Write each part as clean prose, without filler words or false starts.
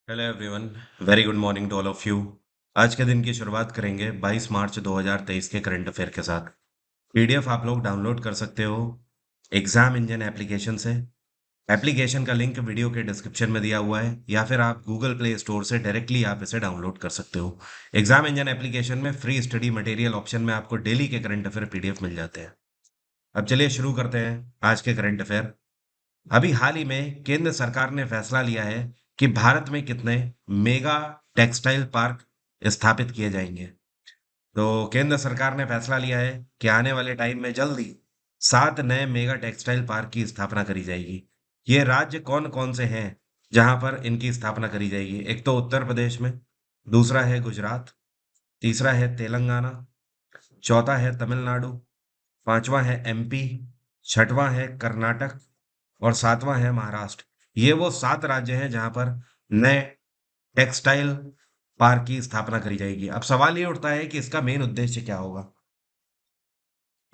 Hello everyone. Very good morning to all of you. आज के दिन की शुरुआत करेंगे 22 मार्च 2023 के करंट अफेयर के साथ। पीडीएफ आप लोग डाउनलोड कर सकते हो एग्जाम इंजन एप्लीकेशन से। एप्लीकेशन का लिंक वीडियो के डिस्क्रिप्शन में दिया हुआ है, या फिर आप गूगल प्ले स्टोर से डायरेक्टली आप इसे डाउनलोड कर सकते हो। एग्जाम इंजन एप्लीकेशन में फ्री स्टडी मटेरियल ऑप्शन में आपको डेली के करंट अफेयर पीडीएफ मिल जाते हैं। अब चलिए शुरू करते हैं आज के करंट अफेयर। अभी हाल ही में केंद्र सरकार ने फैसला लिया है कि भारत में कितने मेगा टेक्सटाइल पार्क स्थापित किए जाएंगे। तो केंद्र सरकार ने फैसला लिया है कि आने वाले टाइम में जल्दी 7 नए मेगा टेक्सटाइल पार्क की स्थापना करी जाएगी। ये राज्य कौन कौन से हैं जहां पर इनकी स्थापना करी जाएगी? एक तो उत्तर प्रदेश में, दूसरा है गुजरात, तीसरा है तेलंगाना, चौथा है तमिलनाडु, पांचवा है एमपी, छठवां है कर्नाटक और सातवां है महाराष्ट्र। ये वो 7 राज्य हैं जहां पर नए टेक्सटाइल पार्क की स्थापना करी जाएगी। अब सवाल ये उठता है कि इसका मेन उद्देश्य क्या होगा।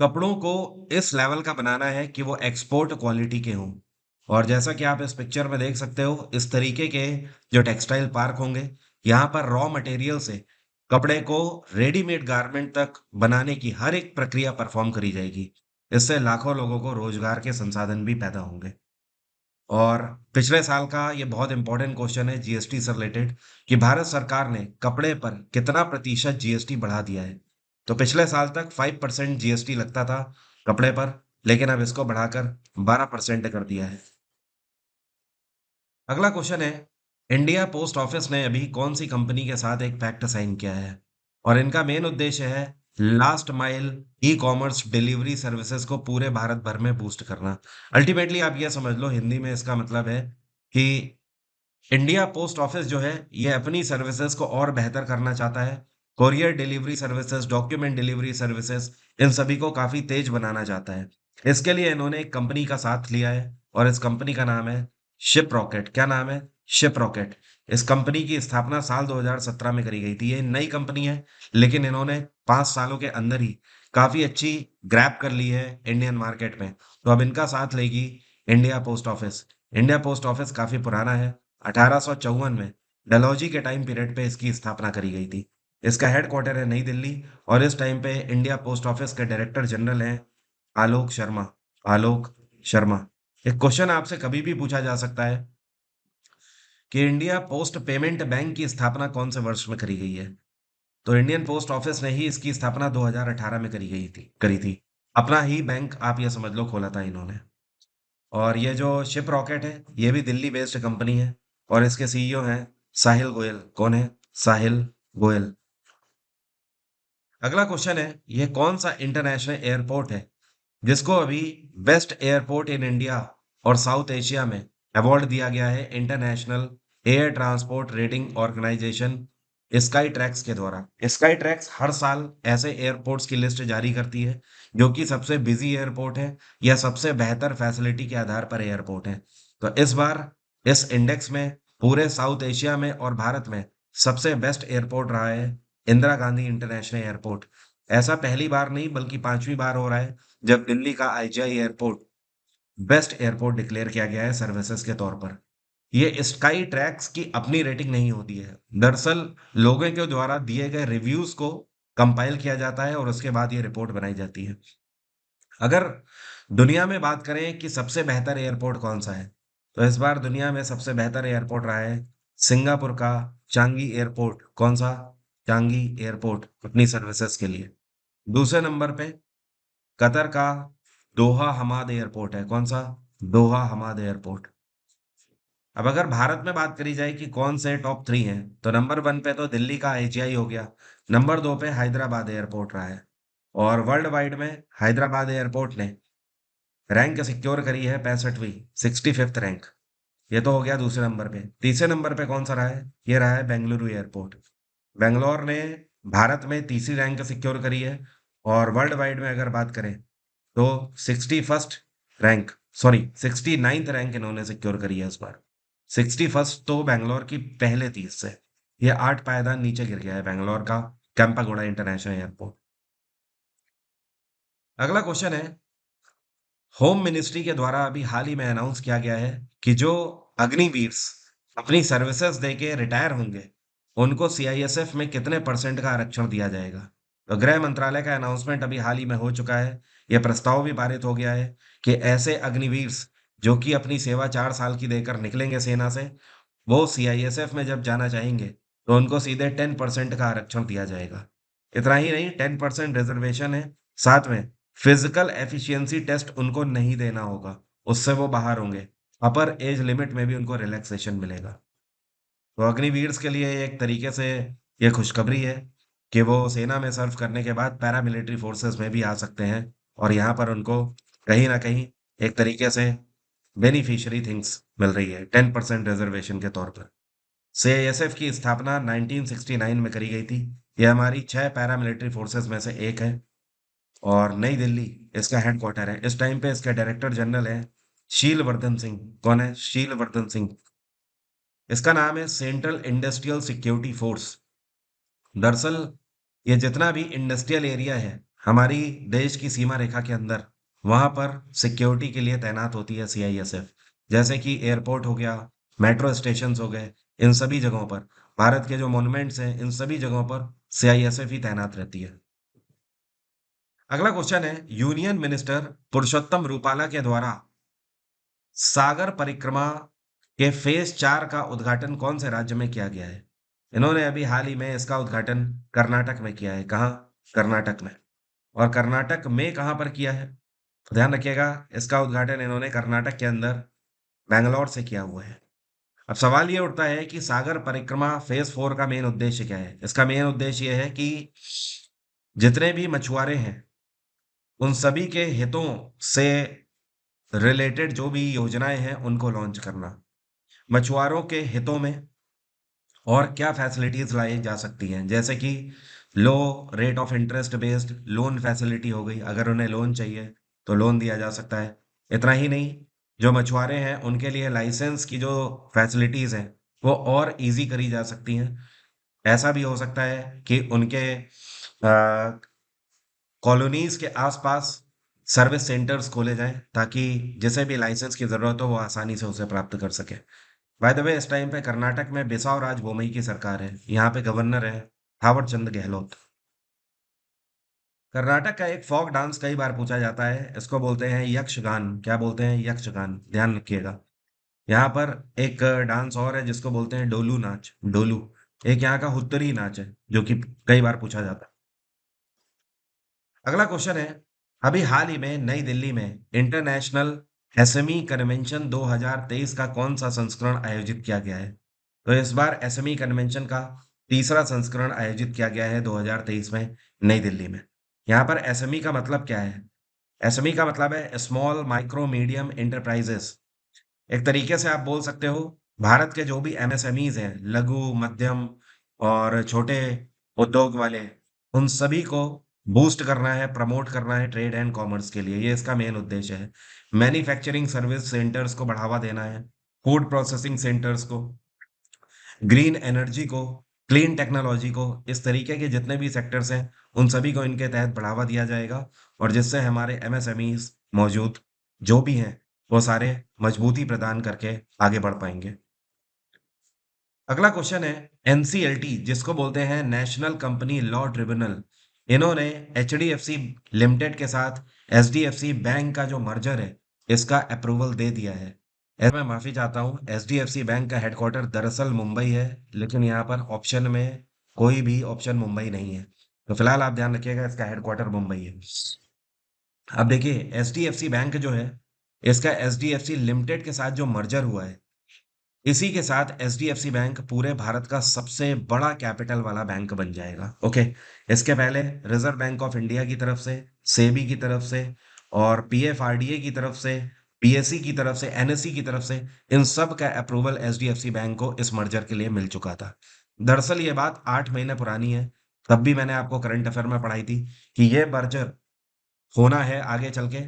कपड़ों को इस लेवल का बनाना है कि वो एक्सपोर्ट क्वालिटी के हों। और जैसा कि आप इस पिक्चर में देख सकते हो, इस तरीके के जो टेक्सटाइल पार्क होंगे, यहाँ पर रॉ मटेरियल से कपड़े को रेडीमेड गारमेंट तक बनाने की हर एक प्रक्रिया परफॉर्म करी जाएगी। इससे लाखों लोगों को रोजगार के संसाधन भी पैदा होंगे। और पिछले साल का ये बहुत इंपॉर्टेंट क्वेश्चन है जीएसटी से रिलेटेड, कि भारत सरकार ने कपड़े पर कितना प्रतिशत जीएसटी बढ़ा दिया है। तो पिछले साल तक 5% जीएसटी लगता था कपड़े पर, लेकिन अब इसको बढ़ाकर 12% कर दिया है। अगला क्वेश्चन है, इंडिया पोस्ट ऑफिस ने अभी कौन सी कंपनी के साथ एक पैक्ट साइन किया है? और इनका मेन उद्देश्य है last mile e commerce delivery services को पूरे भारत भर में बूस्ट करना। अल्टीमेटली आप ये समझ लो, हिंदी में इसका मतलब है कि इंडिया पोस्ट ऑफिस जो है ये अपनी सर्विसेज को और बेहतर करना चाहता है। Courier delivery services, document delivery services, इन सभी को काफी तेज बनाना चाहता है। इसके लिए इन्होंने एक कंपनी का साथ लिया है और इस कंपनी का नाम है शिप रॉकेट। क्या नाम है? Ship rocket. इस कंपनी की स्थापना साल 2017 में करी गई थी। ये नई कंपनी है, लेकिन इन्होंने 5 सालों के अंदर ही काफी अच्छी ग्रैब कर ली है इंडियन मार्केट में। तो अब इनका साथ लेगी India post office. India post office काफी पुराना है। 1854 में डलहौजी के टाइम पीरियड पे इसकी स्थापना करी गई थी। इसका हेडक्वार्टर है नई दिल्ली, और इस टाइम पे इंडिया पोस्ट ऑफिस के डायरेक्टर जनरल हैं आलोक शर्मा। आलोक शर्मा। एक क्वेश्चन आपसे कभी भी पूछा जा सकता है कि इंडिया पोस्ट पेमेंट बैंक की स्थापना कौन से वर्ष में करी गई है? तो इंडियन पोस्ट ऑफिस ने ही इसकी स्थापना 2018 में करी थी। अपना ही बैंक आप ये समझ लो खोला था इन्होंने। और ये जो शिप रॉकेट है ये भी दिल्ली बेस्ड कंपनी है, और इसके सीईओ हैं साहिल गोयल। कौन है? साहिल गोयल। अगला क्वेश्चन है, ये कौन सा इंटरनेशनल एयरपोर्ट है जिसको अभी बेस्ट एयरपोर्ट इन इंडिया और साउथ एशिया में अवार्ड दिया गया है international air transport rating organisation Skytrax के द्वारा? स्काई ट्रैक्स हर साल ऐसे एयरपोर्ट्स की लिस्ट जारी करती है जो कि सबसे बिजी एयरपोर्ट है या सबसे बेहतर फैसिलिटी के आधार पर एयरपोर्ट है। तो इस बार इस इंडेक्स में पूरे साउथ एशिया में और भारत में सबसे बेस्ट एयरपोर्ट रहा है इंदिरा गांधी इंटरनेशनल एयरपोर्ट। ऐसा पहली बार नहीं बल्कि 5वीं बार हो रहा है जब दिल्ली का IGI airport best airport declare किया गया है सर्विसेज के तौर पर। ये स्काई ट्रैक्स की अपनी रेटिंग नहीं होती है। दरअसल लोगों के द्वारा दिए गए रिव्यूज को कंपाइल किया जाता है और उसके बाद ये रिपोर्ट बनाई जाती है। अगर दुनिया में बात करें कि सबसे बेहतर एयरपोर्ट कौन सा है, तो इस बार दुनिया में सबसे बेहतर एयरपोर्ट रहा है सिंगापुर का चांगी एयरपोर्ट। कौन सा? चांगी एयरपोर्ट, अपनी सर्विसेज के लिए। दूसरे नंबर पे कतर का दोहा हमाद एयरपोर्ट है। कौन सा? दोहा हमाद एयरपोर्ट। अब अगर भारत में बात करी जाए कि कौन से टॉप 3 हैं, तो नंबर 1 पे तो दिल्ली का आईजीआई हो गया। नंबर 2 पे हैदराबाद एयरपोर्ट रहा है। और वर्ल्ड वाइड में हैदराबाद एयरपोर्ट ने रैंक सिक्योर करी है 65वीं, 65th रैंक। ये तो हो गया दूसरे नंबर पे। तीसरे नंबर पे कौन सा रहा है? ये रहा है बेंगलुरु एयरपोर्ट। बेंगलोर ने भारत में तीसरी रैंक सिक्योर करी है। और वर्ल्ड वाइड में अगर बात करें तो 61st rank, sorry 69th rank इन्होंने सिक्योर करी है इस बार। 61st तो बैंगलोर की पहले 30 से ये 8 पायदान नीचे गिर गया है बैंगलोर का कैंपागोड़ा इंटरनेशनल एयरपोर्ट। अगला क्वेश्चन है, होम मिनिस्ट्री के द्वारा अभी हाल ही में अनाउंस किया गया है कि जो अग्निवीर्स अपनी सर्विसेज देके रिटायर होंगे, उनको सीआईएसएफ में कितने परसेंट का आरक्षण दिया जाएगा? तो गृह मंत्रालय का अनाउंसमेंट अभी हाल ही में हो चुका है। यह प्रस्ताव भी पारित हो गया है कि ऐसे अग्निवीर जो कि अपनी सेवा 4 साल की देकर निकलेंगे सेना से, वो सीआईएसएफ में जब जाना चाहेंगे, तो उनको सीधे 10% का आरक्षण दिया जाएगा। इतना ही नहीं, 10% रिजर्वेशन है, साथ में फिजिकल एफिशिएंसी टेस्ट उनको नहीं देना होगा, उससे वो बाहर होंगे। अपर एज लिमिट में भी उनको रिलैक्सेशन मिलेगा। तो अग्निवीर्स के लिए एक तरीके से ये खुशखबरी है कि वो सेना में सर्व करने के बाद पैरामिलिट्री फोर्सेस में भी आ सकते हैं, और यहाँ पर उनको कहीं ना कहीं एक तरीके से बेनिफिशियरी थिंग्स मिल रही है 10% रिजर्वेशन के तौर पर। सीआईएसएफ की स्थापना 1969 में करी गई थी। यह हमारी 6 पैरामिलिट्री फोर्सेस में से एक है, और नई दिल्ली इसका हेडक्वार्टर है। इस टाइम पे इसके डायरेक्टर जनरल है शीलवर्धन सिंह। कौन है? शीलवर्धन सिंह। इसका नाम है सेंट्रल इंडस्ट्रियल सिक्योरिटी फोर्स। दरअसल ये जितना भी इंडस्ट्रियल एरिया है हमारी देश की सीमा रेखा के अंदर, वहां पर सिक्योरिटी के लिए तैनात होती है सीआईएसएफ। जैसे कि एयरपोर्ट हो गया, मेट्रो स्टेशन हो गए, इन सभी जगहों पर, भारत के जो मॉन्यूमेंट्स हैं, इन सभी जगहों पर सीआईएसएफ ही तैनात रहती है। अगला क्वेश्चन है, यूनियन मिनिस्टर पुरुषोत्तम रूपाला के द्वारा सागर परिक्रमा के फेज़ 4 का उद्घाटन कौन से राज्य में किया गया है? इन्होंने अभी हाल ही में इसका उद्घाटन कर्नाटक में किया है। कहाँ? कर्नाटक में। और कर्नाटक में कहाँ पर किया है? तो ध्यान रखिएगा, इसका उद्घाटन इन्होंने कर्नाटक के अंदर बैंगलोर से किया हुआ है। अब सवाल ये उठता है कि सागर परिक्रमा फेज़ 4 का मेन उद्देश्य क्या है? इसका मेन उद्देश्य ये है कि जितने भी मछुआरे हैं, उन सभी के हितों से रिलेटेड जो भी योजनाएँ हैं, उनको लॉन्च करना। मछुआरों के हितों में और क्या फैसिलिटीज लाई जा सकती हैं, जैसे कि low rate of interest based loan facility हो गई। अगर उन्हें लोन चाहिए तो लोन दिया जा सकता है। इतना ही नहीं, जो मछुआरे हैं उनके लिए लाइसेंस की जो फैसिलिटीज हैं वो और इजी करी जा सकती हैं। ऐसा भी हो सकता है कि उनके कॉलोनीज के आसपास सर्विस सेंटर्स खोले जाएं, ताकि जिसे भी लाइसेंस की जरूरत हो वो आसानी से उसे प्राप्त कर सके। बाय द वे, इस टाइम पे कर्नाटक में बिसावराज बोमई की सरकार है। यहाँ पे गवर्नर है थावर चंद गहलोत। कर्नाटक का एक फोक डांस कई बार पूछा जाता है, इसको बोलते हैं यक्षगान। क्या बोलते हैं? यक्षगान। ध्यान रखिएगा। यहाँ पर एक डांस और है जिसको बोलते हैं डोलू नाच। डोलू एक यहाँ का उत्तरी नाच है जो कि कई बार पूछा जाता है। अगला क्वेश्चन है, अभी हाल ही में नई दिल्ली में इंटरनेशनल एसएमई कन्वेंशन 2023 का कौन सा संस्करण आयोजित किया गया है? तो इस बार एसएमई कन्वेंशन का तीसरा संस्करण आयोजित किया गया है 2023 में नई दिल्ली में। यहाँ पर एसएमई का मतलब क्या है? एसएमई का मतलब है स्मॉल माइक्रो मीडियम एंटरप्राइजेस। एक तरीके से आप बोल सकते हो, भारत के जो भी एमएसएमईज हैं, लघु मध्यम और छोटे उद्योग वाले, उन सभी को बूस्ट करना है, प्रमोट करना है ट्रेड एंड कॉमर्स के लिए। ये इसका मेन उद्देश्य है। मैन्युफैक्चरिंग सर्विस सेंटर्स को बढ़ावा देना है, फूड प्रोसेसिंग सेंटर्स को, ग्रीन एनर्जी को, क्लीन टेक्नोलॉजी को, इस तरीके के जितने भी सेक्टर्स हैं उन सभी को इनके तहत बढ़ावा दिया जाएगा, और जिससे हमारे एमएसएमईज मौजूद जो भी हैं वो सारे मजबूती प्रदान करके आगे बढ़ पाएंगे। अगला क्वेश्चन है, एनसीएलटी जिसको बोलते हैं नेशनल कंपनी लॉ ट्रिब्यूनल, इन्होंने एचडीएफसी लिमिटेड के साथ एचडीएफसी बैंक का जो मर्जर है इसका अप्रूवल दे दिया है। मैं माफी चाहता हूँ, एचडीएफसी बैंक का हेडक्वार्टर दरअसल मुंबई है, लेकिन यहाँ पर ऑप्शन में कोई भी ऑप्शन मुंबई नहीं है। तो फिलहाल आप ध्यान रखिएगा, इसका हेडक्वार्टर मुंबई है। अब देखिए, एचडीएफसी बैंक जो है, इसका एचडीएफसी लिमिटेड के साथ जो मर्जर हुआ है, इसी के साथ एचडीएफसी बैंक पूरे भारत का सबसे बड़ा कैपिटल वाला बैंक बन जाएगा। ओके। इसके पहले रिजर्व बैंक ऑफ इंडिया की तरफ से, सेबी की तरफ से, और पीएफआरडीए की तरफ से, पीएससी की तरफ से, एनएससी की तरफ से, इन सब का अप्रूवल एचडीएफसी बैंक को इस मर्जर के लिए मिल चुका था। दरअसल ये बात 8 महीने पुरानी है। तब भी मैंने आपको करंट अफेयर में पढ़ाई थी कि ये मर्जर होना है आगे चल के।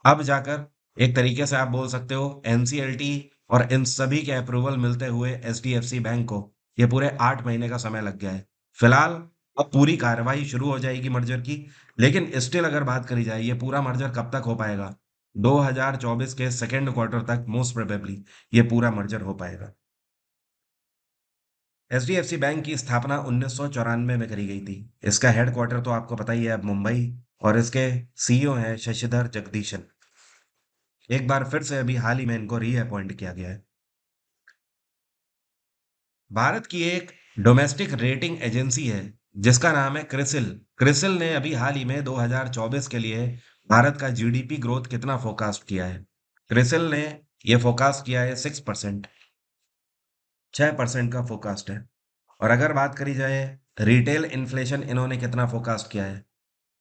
अब जाकर एक तरीके से आप बोल सकते हो एनसीएलटी और इन सभी के अप्रूवल मिलते हुए एचडीएफसी बैंक को ये पूरे 8 महीने का समय लग गया है। फिलहाल अब पूरी कार्रवाई शुरू हो जाएगी मर्जर की, लेकिन स्टिल अगर बात करी जाए ये पूरा मर्जर कब तक हो पाएगा, 2024 के सेकेंड क्वार्टर तक मोस्ट प्रोबेबली ये पूरा मर्जर हो पाएगा। एचडीएफसी बैंक की स्थापना 1994 में करी गई थी। इसका हेडक्वार्टर तो आपको पता ही है, अब मुंबई। और इसके सीईओ हैं शशिधर जगदीशन। एक बार फिर से अभी हाल ही में इनको रीअपॉइंट किया गया है। भारत की एक डोमेस्टिक रेटिंग एजेंसी है जिसका नाम है क्रिसिल। क्रिसिल ने अभी हाल ही में 2024 के लिए भारत का जीडीपी ग्रोथ कितना फोरकास्ट किया है। क्रिसिल ने ये फोरकास्ट किया है 6%। 6% का फोरकास्ट है। और अगर बात करी जाए रिटेल इन्फ्लेशन, इन्होंने कितना फोरकास्ट किया है।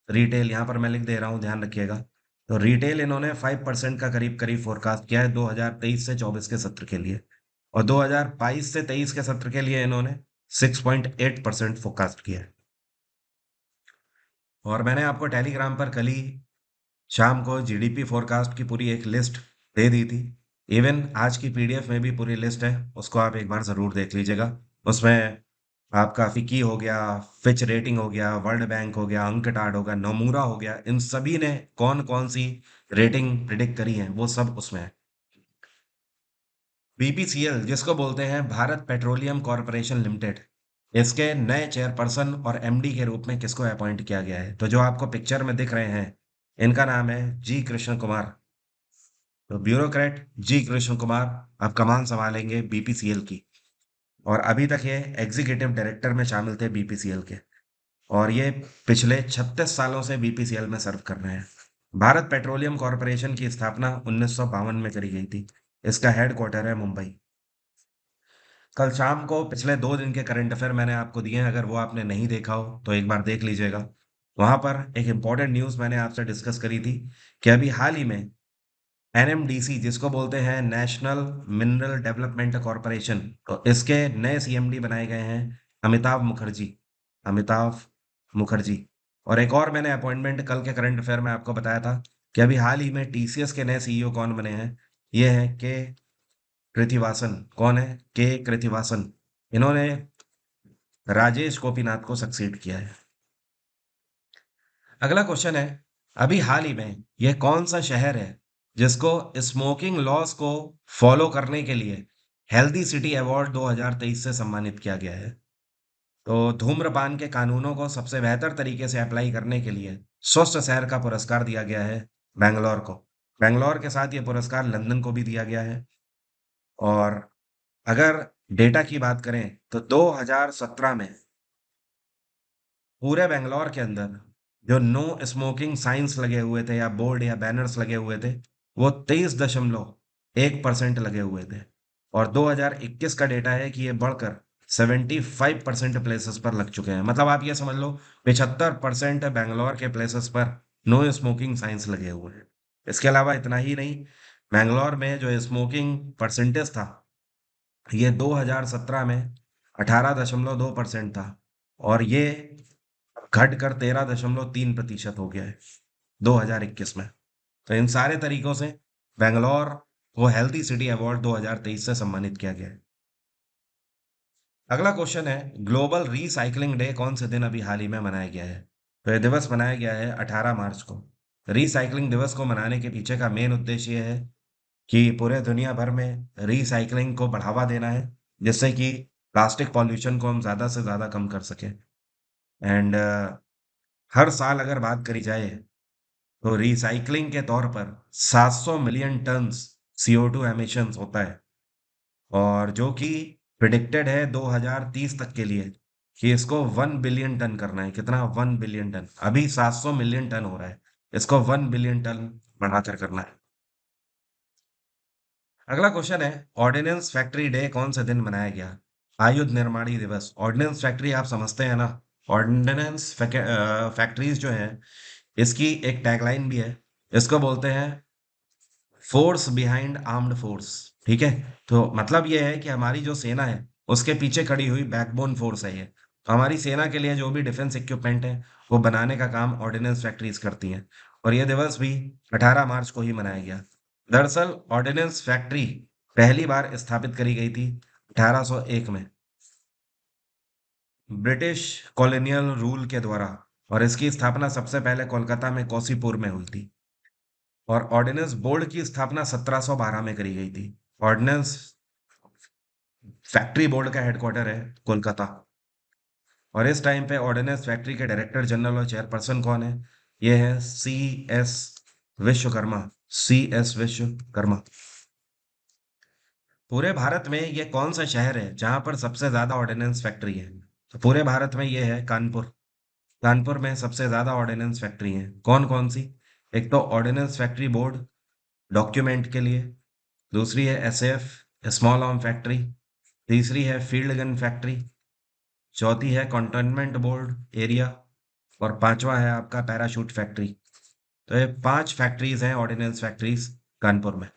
रिटेल यहाँ पर मैं लिख दे रहा हूँ, ध्यान रखिएगा। तो रिटेल इन्होंने 5% का करीब करीब फोरकास्ट किया है 2023 से 24 के सत्र के लिए। और 2022 से 23 के सत्र के लिए इन्होंने 6.8% फोरकास्ट किया है। और मैंने आपको टेलीग्राम पर कल ही शाम को जीडीपी फोरकास्ट की पूरी एक लिस्ट दे दी थी। इवन आज की पीडीएफ में भी पूरी लिस्ट है, उसको आप एक बार ज़रूर देख लीजिएगा। उसमें आपका फिकी हो गया, फिच रेटिंग हो गया, वर्ल्ड बैंक हो गया, अंकटाड हो गया, नोमूरा हो गया, इन सभी ने कौन कौन सी रेटिंग प्रिडिक्ट करी है वो सब उसमें है। बीपीसीएल जिसको बोलते हैं भारत पेट्रोलियम कॉरपोरेशन लिमिटेड, इसके नए चेयरपर्सन और एमडी के रूप में किसको अपॉइंट किया गया है। तो जो आपको पिक्चर में दिख रहे हैं, इनका नाम है जी कृष्ण कुमार। तो ब्यूरोक्रेट जी कृष्ण कुमार अब कमान संभालेंगे बीपीसीएल की। और अभी तक ये एग्जीक्यूटिव डायरेक्टर में शामिल थे बीपीसीएल के। और ये पिछले 36 सालों से बीपीसीएल में सर्व कर रहे हैं। भारत पेट्रोलियम कॉरपोरेशन की स्थापना 1952 में करी गई थी। इसका हेडक्वार्टर है मुंबई। कल शाम को पिछले 2 दिन के करंट अफेयर मैंने आपको दिए हैं, अगर वो आपने नहीं देखा हो तो एक बार देख लीजिएगा। वहां पर एक इंपॉर्टेंट न्यूज़ मैंने आपसे डिस्कस करी थी कि अभी हाल ही में एनएमडीसी जिसको बोलते हैं नेशनल मिनरल डेवलपमेंट कॉरपोरेशन, तो इसके नए सीएमडी बनाए गए हैं अमिताभ मुखर्जी। अमिताभ मुखर्जी। और एक और मैंने अपॉइंटमेंट कल के करंट अफेयर में आपको बताया था कि अभी हाल ही में टीसीएस के नए सीईओ कौन बने हैं। ये है के कृतिवासन। कौन है? के कृतिवासन। इन्होंने राजेश गोपीनाथ को सक्सीड किया है। अगला क्वेश्चन है, अभी हाल ही में यह कौन सा शहर है जिसको स्मोकिंग लॉज को फॉलो करने के लिए हेल्दी सिटी अवार्ड 2023 से सम्मानित किया गया है। तो धूम्रपान के कानूनों को सबसे बेहतर तरीके से अप्लाई करने के लिए स्वस्थ शहर का पुरस्कार दिया गया है बेंगलोर को। बेंगलोर के साथ ये पुरस्कार लंदन को भी दिया गया है। और अगर डेटा की बात करें तो 2017 में पूरे बेंगलोर के अंदर जो नो स्मोकिंग साइंस लगे हुए थे या बोर्ड या बैनर्स लगे हुए थे, वो 23.1% लगे हुए थे। और 2021 का डेटा है कि ये बढ़कर 75% प्लेसेस पर लग चुके हैं। मतलब आप ये समझ लो 75% बेंगलोर के प्लेसेस पर नो स्मोकिंग साइंस लगे हुए हैं। इसके अलावा इतना ही नहीं, बेंगलोर में जो स्मोकिंग परसेंटेज था, ये 2017 में 18.2% था। और ये घटकर 13.3% हो गया है 2021 में। तो इन सारे तरीकों से बेंगलोर को हेल्थी सिटी अवार्ड 2023 से सम्मानित किया गया है। अगला क्वेश्चन है, ग्लोबल रीसाइक्लिंग डे कौन से दिन अभी हाल ही में मनाया गया है। तो यह दिवस मनाया गया है 18 मार्च को। रीसाइक्लिंग दिवस को मनाने के पीछे का मेन उद्देश्य यह है कि पूरे दुनिया भर में रीसाइक्लिंग को बढ़ावा देना है, जिससे कि प्लास्टिक पॉल्यूशन को हम ज़्यादा से ज़्यादा कम कर सकें। एंड हर साल अगर बात करी जाए तो रिसाइकलिंग के तौर पर 700 मिलियन टन्स CO2 एमिशंस होता है। और जो कि प्रिडिक्टेड है 2030 तक के लिए कि इसको 1 बिलियन टन करना है। कितना? 1 बिलियन टन। अभी 700 मिलियन टन हो रहा है, इसको 1 बिलियन टन बढ़ाकर करना है। अगला क्वेश्चन है, ऑर्डिनेंस फैक्ट्री डे कौन से दिन मनाया गया। आयुध निर्माणी दिवस। ऑर्डिनेंस फैक्ट्री आप समझते हैं ना। ऑर्डिनेंस फैक्ट्रीज जो है, इसकी एक टैगलाइन भी है। इसको बोलते हैं फोर्स बिहाइंड आर्म्ड फोर्स। ठीक है। तो मतलब ये है कि हमारी जो सेना है उसके पीछे खड़ी हुई बैकबोन फोर्स है ये। तो हमारी सेना के लिए जो भी डिफेंस इक्विपमेंट है वो बनाने का काम ऑर्डिनेंस फैक्ट्रीज करती हैं। और यह दिवस भी 18 मार्च को ही मनाया गया। दरअसल ऑर्डिनेंस फैक्ट्री पहली बार स्थापित करी गई थी 1801 में ब्रिटिश कॉलोनियल रूल के द्वारा। और इसकी स्थापना सबसे पहले कोलकाता में कोसीपुर में हुई थी। और ऑर्डिनेंस बोर्ड की स्थापना 1712 में करी गई थी। ऑर्डिनेंस फैक्ट्री बोर्ड का हेडक्वार्टर है कोलकाता। और इस टाइम पे ऑर्डिनेंस फैक्ट्री के डायरेक्टर जनरल और चेयरपर्सन कौन है? ये है CS विश्वकर्मा। CS विश्वकर्मा। पूरे भारत में ये कौन सा शहर है जहां पर सबसे ज्यादा ऑर्डिनेंस फैक्ट्री है? तो पूरे भारत में ये है कानपुर। कानपुर में सबसे ज्यादा ऑर्डिनेंस फैक्ट्री है। कौन कौन सी? एक तो ऑर्डिनेंस फैक्ट्री बोर्ड डॉक्यूमेंट के लिए, दूसरी है SF स्मॉल आर्म फैक्ट्री, तीसरी है फील्ड गन फैक्ट्री, चौथी है कंटोनमेंट बोर्ड एरिया, और पांचवा है आपका पैराशूट फैक्ट्री। तो ये 5 फैक्ट्रीज हैं ऑर्डिनेंस फैक्ट्रीज कानपुर में।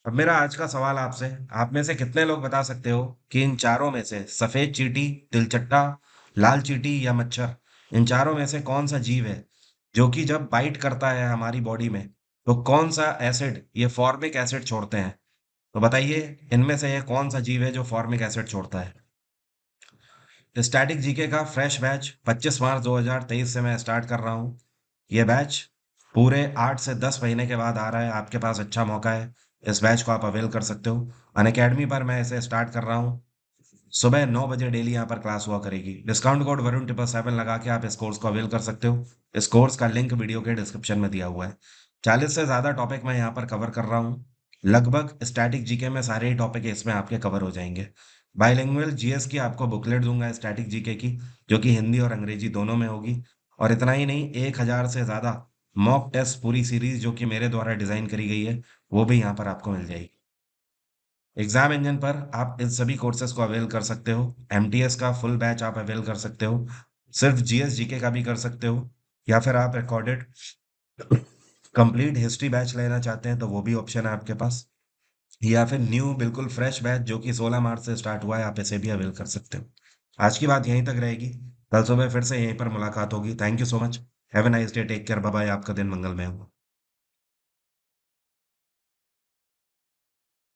अब मेरा आज का सवाल आपसे, आप में से कितने लोग बता सकते हो कि इन चारों में से सफेद चींटी, तिलचट्टा, लाल चींटी या मच्छर, इन चारों में से कौन सा जीव है जो कि जब बाइट करता है हमारी बॉडी में तो कौन सा एसिड, ये फॉर्मिक एसिड छोड़ते हैं? तो बताइए इनमें से ये कौन सा जीव है जो फॉर्मिक एसिड छोड़ता है? स्टैटिक जीके का फ्रेश बैच 25 मार्च 2023 से मैं स्टार्ट कर रहा हूँ। ये बैच पूरे 8 से 10 महीने के बाद आ रहा है। आपके पास अच्छा मौका है, इस बैच को आप अवेल कर सकते हो। अनअकैडमी पर मैं इसे स्टार्ट कर रहा हूँ। सुबह 9 बजे डेली यहाँ पर क्लास हुआ करेगी। डिस्काउंट कोड वरुण 7 लगा के आप इस कोर्स को अवेल कर सकते हो। इस कोर्स का लिंक वीडियो के डिस्क्रिप्शन में दिया हुआ है। 40 से ज़्यादा टॉपिक मैं यहाँ पर कवर कर रहा हूँ। लगभग स्टैटिक जीके में सारे ही टॉपिक इसमें आपके कवर हो जाएंगे। बाइलिंगुअल जीएस की आपको बुकलेट दूंगा स्टैटिक जीके की, जो कि हिंदी और अंग्रेजी दोनों में होगी। और इतना ही नहीं, 1000 से ज़्यादा मॉक टेस्ट पूरी सीरीज जो कि मेरे द्वारा डिज़ाइन करी गई है, वो भी यहाँ पर आपको मिल जाएगी। एग्जाम इंजन पर आप इन सभी कोर्सेज को अवेल कर सकते हो। MTS का फुल बैच आप अवेल कर सकते हो। सिर्फ GS जीके का भी कर सकते हो, या फिर आप रिकॉर्डेड कंप्लीट हिस्ट्री बैच लेना चाहते हैं तो वो भी ऑप्शन है आपके पास। या फिर न्यू बिल्कुल फ्रेश बैच जो कि 16 मार्च से स्टार्ट हुआ है, आप इसे भी अवेल कर सकते हो। आज की बात यहीं तक रहेगी। कल सुबह फिर से यहीं पर मुलाकात होगी। Thank you so much. Have a nice day. Take care. Bye bye. आपका दिन मंगलमय हो।